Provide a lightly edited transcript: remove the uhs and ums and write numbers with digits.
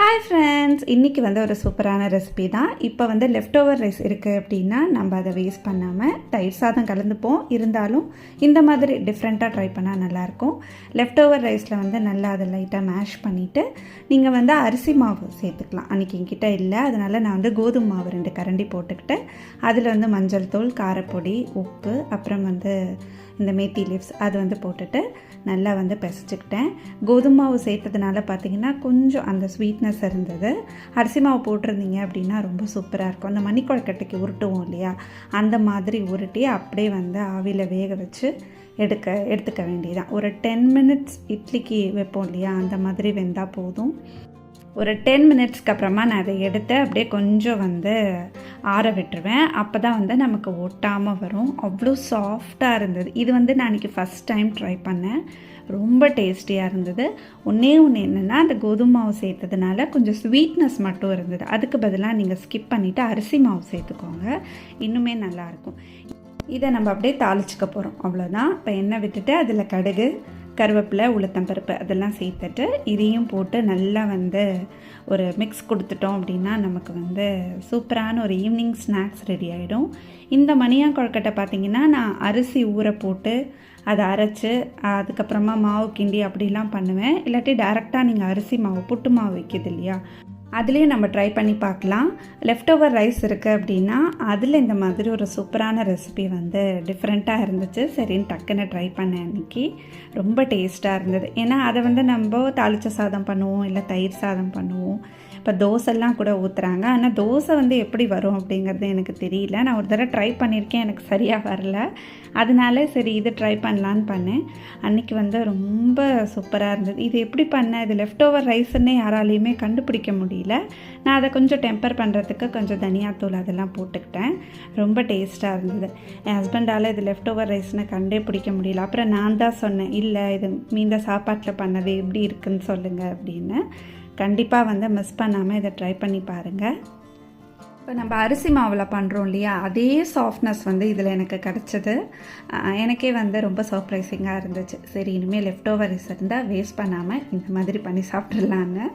Hi friends, இன்றைக்கி வந்து ஒரு சூப்பரான ரெசிபி தான். இப்போ வந்து லெஃப்ட் ஓவர் ரைஸ் இருக்குது அப்படின்னா நம்ம அதை வேஸ்ட் பண்ணாமல் தயிர் சாதம் கலந்துப்போம். இருந்தாலும் இந்த மாதிரி டிஃப்ரெண்ட்டாக ட்ரை பண்ணால் நல்லாயிருக்கும். லெஃப்ட் ஓவர் ரைஸில் வந்து நல்லா அதை லைட்டாக மேஷ் பண்ணிவிட்டு நீங்கள் வந்து அரிசி மாவு சேர்த்துக்கலாம். அன்றைக்கி என்கிட்ட இல்லை, அதனால் நான் வந்து கோதுமை மாவு 2 கரண்டி போட்டுக்கிட்டு அதில் வந்து மஞ்சள் தூள், காரப்பொடி, உப்பு, அப்புறம் வந்து இந்த மேத்தி லீவ்ஸ் அது வந்து போட்டுட்டு நல்லா வந்து பிசைச்சிக்கிட்டேன். கோதுமை மாவு சேர்த்ததுனால பார்த்திங்கன்னா கொஞ்சம் அந்த ஸ்வீட்னஸ் இருந்தது. அரிசி மாவு போட்டிருந்தீங்க அப்படின்னா ரொம்ப சூப்பராக இருக்கும். அந்த மணிக்கொழுக்கட்டைக்கு உருட்டுவோம் இல்லையா, அந்த மாதிரி உருட்டி அப்படியே வந்து ஆவியில் வேக வச்சு எடுத்துக்க வேண்டியதான். ஒரு 10 மினிட்ஸ் இட்லிக்கு வைப்போம் இல்லையா, அந்த மாதிரி வெந்தால் போதும். ஒரு 10 மினிட்ஸ்க்கு அப்புறமா நான் அதை எடுத்து அப்படியே கொஞ்சம் வந்து ஆற விட்டுருவேன். அப்போ தான் வந்து நமக்கு ஒட்டாமல் வரும். அவ்வளோ சாஃப்டாக இருந்தது. இது வந்து நான் இன்றைக்கி ஃபஸ்ட் டைம் ட்ரை பண்ணேன். ரொம்ப டேஸ்டியாக இருந்தது. ஒன்றே ஒன்று என்னென்னா, அந்த கோதுமை மாவு சேர்த்ததுனால கொஞ்சம் ஸ்வீட்னஸ் மட்டும் இருந்தது. அதுக்கு பதிலாக நீங்கள் ஸ்கிப் பண்ணிவிட்டு அரிசி மாவு சேர்த்துக்கோங்க, இன்னுமே நல்லாயிருக்கும். இதை நம்ம அப்படியே தாளிச்சிக்க போகிறோம், அவ்வளோதான். இப்போ எண்ணெய் விட்டுட்டு அதில் கடுகு, கருவேப்பிலை, உளுத்தம்பருப்பு அதெல்லாம் சேர்த்துட்டு இதையும் போட்டு நல்லா வந்து ஒரு மிக்ஸ் கொடுத்துட்டோம் அப்படின்னா நமக்கு வந்து சூப்பரான ஒரு ஈவினிங் ஸ்நாக்ஸ் ரெடி ஆகிடும். இந்த மணியாங்கொழுக்கட்டை பார்த்திங்கன்னா நான் அரிசி ஊற போட்டு அதை அரைச்சி அதுக்கப்புறமா மாவு கிண்டி அப்படிலாம் பண்ணுவேன். இல்லாட்டி டைரெக்டாக நீங்கள் அரிசி மாவு, புட்டு மாவு வைக்கிது இல்லையா, அதுலேயும் நம்ம ட்ரை பண்ணி பார்க்கலாம். லெஃப்ட் ஓவர் ரைஸ் இருக்குது அப்படின்னா அதில் இந்த மாதிரி ஒரு சூப்பரான ரெசிபி வந்து டிஃப்ரெண்ட்டாக இருந்துச்சு. சரின்னு டக்குன்னு ட்ரை பண்ணேன் அன்றைக்கி. ரொம்ப டேஸ்ட்டாக இருந்தது. ஏன்னா அதை வந்து நம்ம தாளித்த சாதம் பண்ணுவோம், இல்லை தயிர் சாதம் பண்ணுவோம். இப்போ தோசைலாம் கூட ஊற்றுறாங்க. ஆனால் தோசை வந்து எப்படி வரும் அப்படிங்கிறது எனக்கு தெரியல. நான் ஒரு தடவை ட்ரை பண்ணியிருக்கேன், எனக்கு சரியாக வரல. அதனால சரி இது ட்ரை பண்ணலான்னு பண்ணேன். அன்றைக்கி வந்து ரொம்ப சூப்பராக இருந்தது. இது எப்படி பண்ணேன், இது லெஃப்ட் ஓவர் ரைஸ்ன்னே யாராலையுமே கண்டுபிடிக்க முடியல. நான் அதை கொஞ்சம் டெம்பர் பண்ணுறதுக்கு கொஞ்சம் தனியாத்தூள் அதெல்லாம் போட்டுக்கிட்டேன். ரொம்ப டேஸ்ட்டாக இருந்தது. என் ஹஸ்பண்டால் இது லெஃப்ட் ஓவர் ரைஸ்னு கண்டே பிடிக்க முடியல. அப்புறம் நான் தான் சொன்னேன், இல்லை இது மீந்த சாப்பாட்டில் பண்ணது எப்படி இருக்குன்னு சொல்லுங்கள் அப்படின்னு. கண்டிப்பாக வந்து மிஸ் பண்ணாமல் இதை ட்ரை பண்ணி பாருங்கள். இப்போ நம்ம அரிசி மாவில் பண்ணுறோம் இல்லையா, அதே சாஃப்ட்னஸ் வந்து இதில் எனக்கு கிடச்சிது. எனக்கே வந்து ரொம்ப சர்ப்ரைசிங்காக இருந்துச்சு. சரி, இனிமேல் லெஃப்ட் ஓவர் ரைஸ் இருந்தால் வேஸ்ட் பண்ணாமல் இந்த மாதிரி பண்ணி சாப்பிட்றலான்னு.